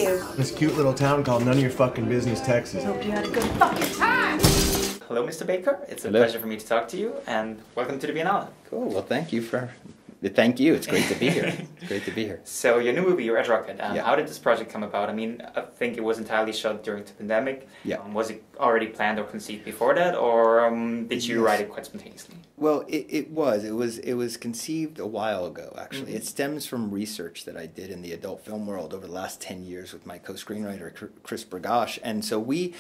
you? This cute little town called None of Your Fucking Business, Texas. Hope you had a good fucking time! Hello, Mr. Baker. It's a pleasure for me to talk to you, and welcome to the Viennale. Cool. Well, thank you. It's great to be here. It's great to be here. So, your new movie, Red Rocket, Yeah. how did this project come about? I mean, I think it was entirely shot during the pandemic. Yeah. Was it already planned or conceived before that, or did you write it quite spontaneously? Well, it was conceived a while ago, actually. Mm-hmm. It stems from research that I did in the adult film world over the last 10 years with my co-screenwriter, Chris Bergosh. And so we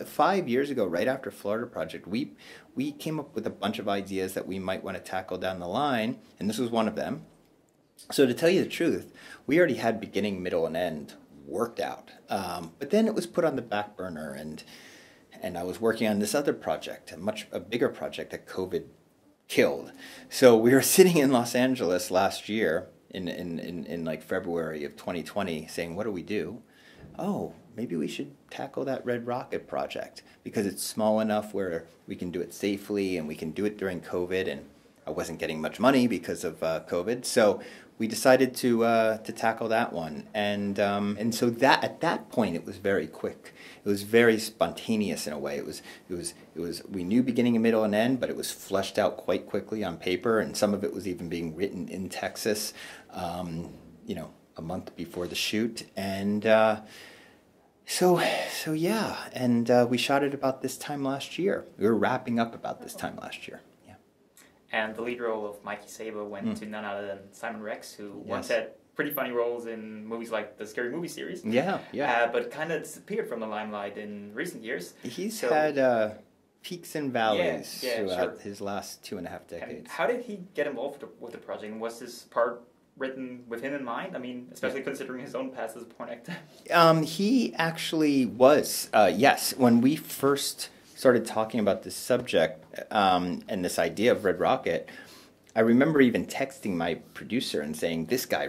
5 years ago, right after Florida Project, we came up with a bunch of ideas that we might want to tackle down the line, and this was one of them. So to tell you the truth, we already had beginning, middle, and end worked out. But then it was put on the back burner, and I was working on this other project, a bigger project that COVID killed. So we were sitting in Los Angeles last year in like February of 2020 saying, what do we do? Oh, maybe we should tackle that Red Rocket project because it's small enough where we can do it safely and we can do it during COVID, and I wasn't getting much money because of COVID. So we decided to tackle that one, and so that at that point it was very quick. It was very spontaneous in a way. It was we knew beginning and middle and end, but it was fleshed out quite quickly on paper, and some of it was even being written in Texas, a month before the shoot, and so yeah, and we shot it about this time last year. We were wrapping up about this time last year. And the lead role of Mikey Saber went to none other than Simon Rex, who once Yes. had pretty funny roles in movies like the Scary Movie series. Yeah. But kind of disappeared from the limelight in recent years. He's had peaks and valleys throughout sure. his last 2.5 decades. And how did he get involved with the project? And was this part written with him in mind? I mean, especially considering his own past as a porn actor. He actually was, yes. When we first started talking about this subject and this idea of Red Rocket, I remember even texting my producer and saying, this guy,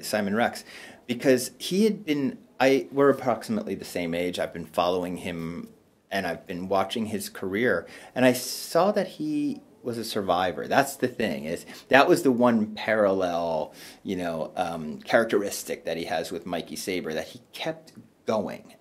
Simon Rex, because he had been, we're approximately the same age. I've been following him and I've been watching his career, and I saw that he was a survivor. That's the thing, that was the one parallel, characteristic that he has with Mikey Saber, that he kept going.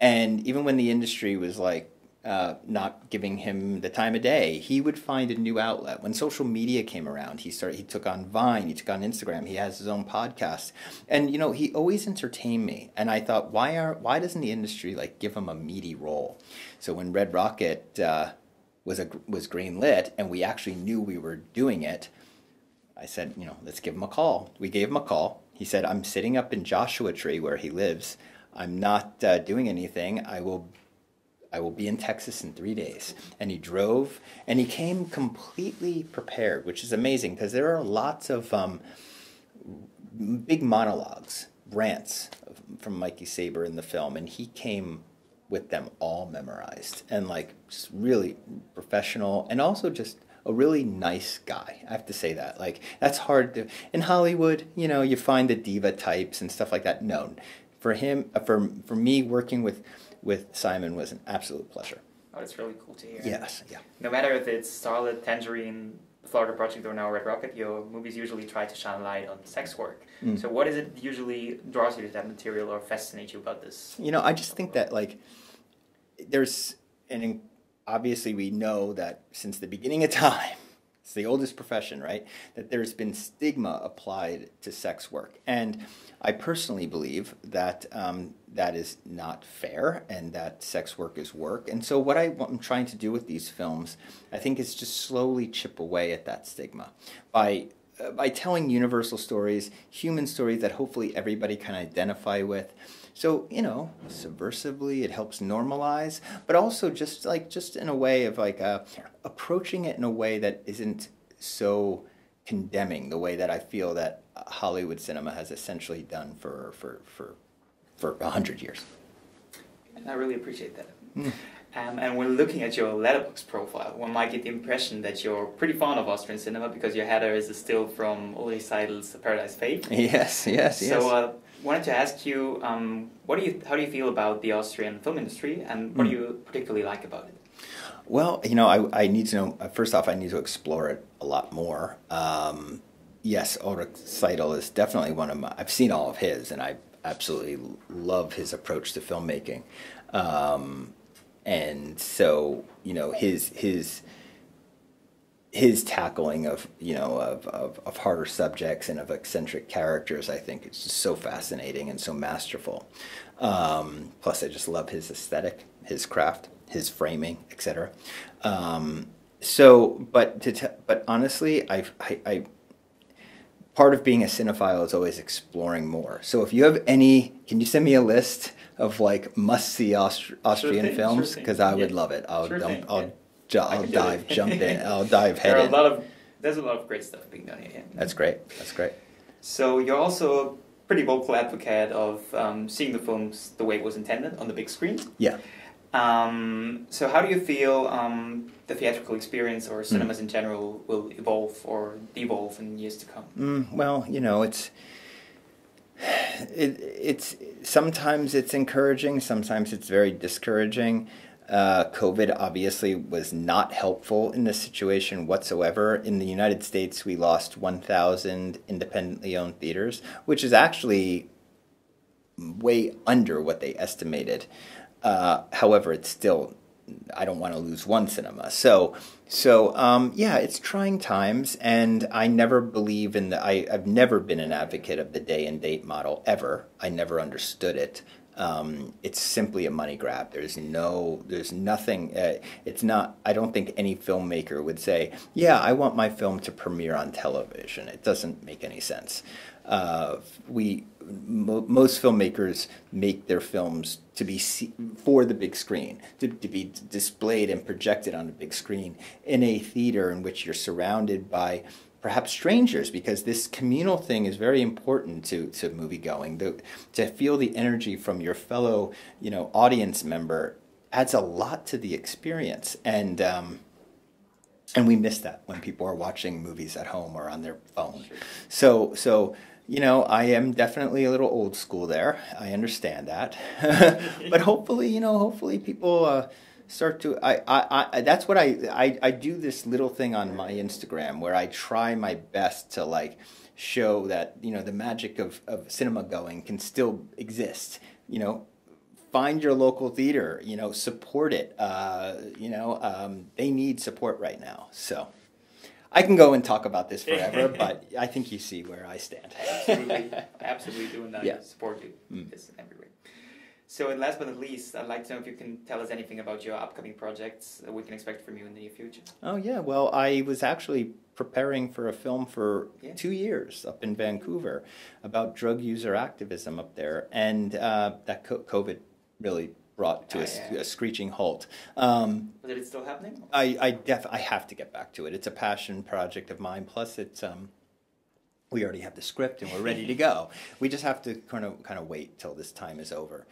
And even when the industry was like not giving him the time of day, he would find a new outlet. When social media came around, he took on Vine, he took on Instagram, he has his own podcast. And he always entertained me. And I thought, why doesn't the industry like give him a meaty role? So when Red Rocket was green lit and we actually knew we were doing it, I said, let's give him a call. We gave him a call. He said, I'm sitting up in Joshua Tree where he lives. I'm not doing anything. I will be in Texas in 3 days. And he drove, and he came completely prepared, which is amazing because there are lots of big monologues, rants from Mikey Saber in the film, and he came with them all memorized and like just really professional, and also just a really nice guy. I have to say that. Like, that's hard to, in Hollywood, you find the diva types and stuff like that. No. For him, for me, working with Simon was an absolute pleasure. Oh, that's really cool to hear. Yes, yeah. No matter if it's Starlet, Tangerine, the Florida Project, or now Red Rocket, your movies usually try to shine a light on sex work. So what is it usually draws you to that material or fascinates you about this? I just think that like there's obviously we know that since the beginning of time, it's the oldest profession, right? That there's been stigma applied to sex work. And I personally believe that that is not fair and that sex work is work. And so what I'm trying to do with these films, I think, is just slowly chip away at that stigma by telling universal stories, human stories that hopefully everybody can identify with. So, subversively, it helps normalize, but also just in a way of approaching it in a way that isn't so condemning, the way that I feel that Hollywood cinema has essentially done for 100 years. And I really appreciate that. And when looking at your Letterboxd profile, one might get the impression that you're pretty fond of Austrian cinema because your header is a still from Ulrich Seidel's Paradise Fate. Yes. So wanted to ask you, how do you feel about the Austrian film industry, and what do you particularly like about it? Well, I need to know, first off, I need to explore it a lot more. yes, Ulrich Seidel is definitely one of my. I've seen all of his, and I absolutely love his approach to filmmaking. And so, you know, his tackling of, you know, of harder subjects and of eccentric characters, I think is just so fascinating and so masterful. Plus, I just love his aesthetic, his craft, his framing, etc. But honestly, I part of being a cinephile is always exploring more. So if you have any, can you send me a list of like must-see Austrian films? Because I would love it. I'll dive head in. There's a lot of great stuff being done here. Yeah. That's great. That's great. So you're also a pretty vocal advocate of seeing the films the way it was intended on the big screen. Yeah. So how do you feel the theatrical experience or cinemas in general will evolve or devolve in years to come? Well, you know, it's sometimes it's encouraging, sometimes it's very discouraging. COVID obviously was not helpful in this situation whatsoever. In the United States, we lost 1,000 independently owned theaters, which is actually way under what they estimated. However, it's still, I don't want to lose one cinema. So yeah, it's trying times, and I never believe in I've never been an advocate of the day and date model, ever. I never understood it. It's simply a money grab. There's nothing, it's not, I don't think any filmmaker would say, yeah, I want my film to premiere on television. It doesn't make any sense. Most filmmakers make their films to be for the big screen, to be displayed and projected on the big screen in a theater in which you're surrounded by perhaps strangers, because this communal thing is very important to moviegoing. To feel the energy from your fellow, you know, audience member adds a lot to the experience, and we miss that when people are watching movies at home or on their phone. So you know, I am definitely a little old school there. I understand that, but hopefully people start to. That's what I do, this little thing on my Instagram where I try my best to like show that, you know, the magic of cinema going can still exist. You know, find your local theater. You know, support it. They need support right now. So. I can go and talk about this forever, but I think you see where I stand. Absolutely doing that. Yeah. Support you this in every way. So, and last but not least, I'd like to know if you can tell us anything about your upcoming projects that we can expect from you in the near future. Oh yeah, well, I was actually preparing for a film for 2 years up in Vancouver about drug user activism up there, and that COVID really brought to a screeching halt. Is it still happening? I have to get back to it. It's a passion project of mine. Plus, it's we already have the script and we're ready to go. We just have to kind of wait till this time is over,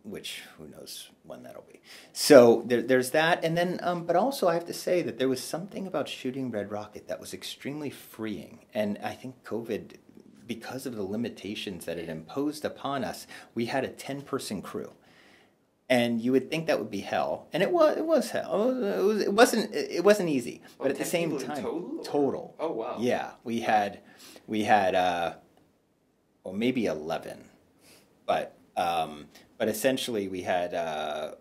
which who knows when that'll be. So there's that, and then but also I have to say that there was something about shooting Red Rocket that was extremely freeing, and I think COVID, because of the limitations that it imposed upon us, we had a 10-person crew. And you would think that would be hell, and it was hell. It wasn't easy, but at the same time, total. Oh wow! Yeah, we had, well, maybe 11, but essentially we had,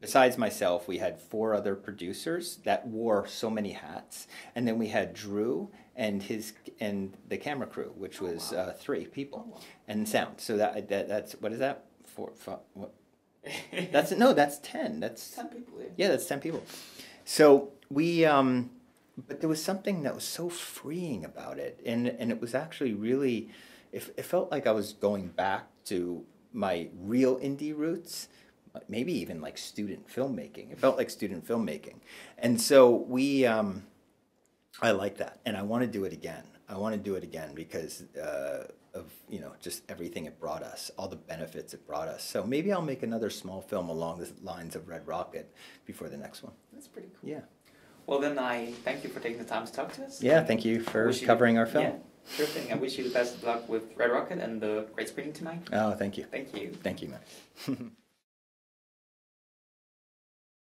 besides myself, we had 4 other producers that wore so many hats, and then we had Drew and the camera crew, which was 3 people, and sound. So that's what is that? 4, 5, what? That's 10. That's 10 people. Yeah, that's 10 people. So we, but there was something that was so freeing about it, and it was actually really, it felt like I was going back to my real indie roots, maybe even like student filmmaking. It felt like student filmmaking, and so we, I like that, and I want to do it again. I want to do it again because of, you know, just everything it brought us, all the benefits it brought us. So maybe I'll make another small film along the lines of Red Rocket before the next one. That's pretty cool. Yeah. Well, then I thank you for taking the time to talk to us. Yeah, thank you for covering our film. Yeah, sure thing. I wish you the best of luck with Red Rocket and the great screening tonight. Oh, thank you. Thank you. Thank you, man.